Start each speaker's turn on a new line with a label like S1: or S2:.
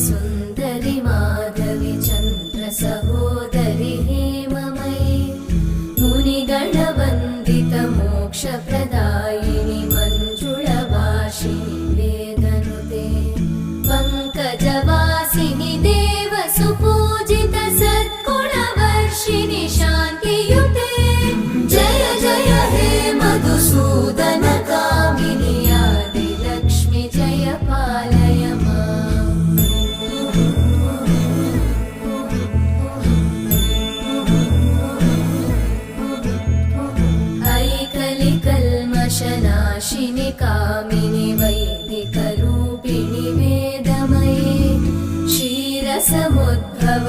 S1: सुन्दरि माधवि चन्द्र सहोदरि हेममयि मुनिगणवन्दित मोक्षप्रदायिनि मञ्जुळभाषिणि वेदनुते पङ्कजवासिनि देव सुपूजित सद्गुणवर्षिणि शान्तियुते जय जय हे मधुसूदन कामिनि आदिलक्ष्मि जय पालय माम्। ऐकलिकल्मषनाशिनि कामिनि वैदिकरूपिणि वेदमये क्षीरसमुद्भव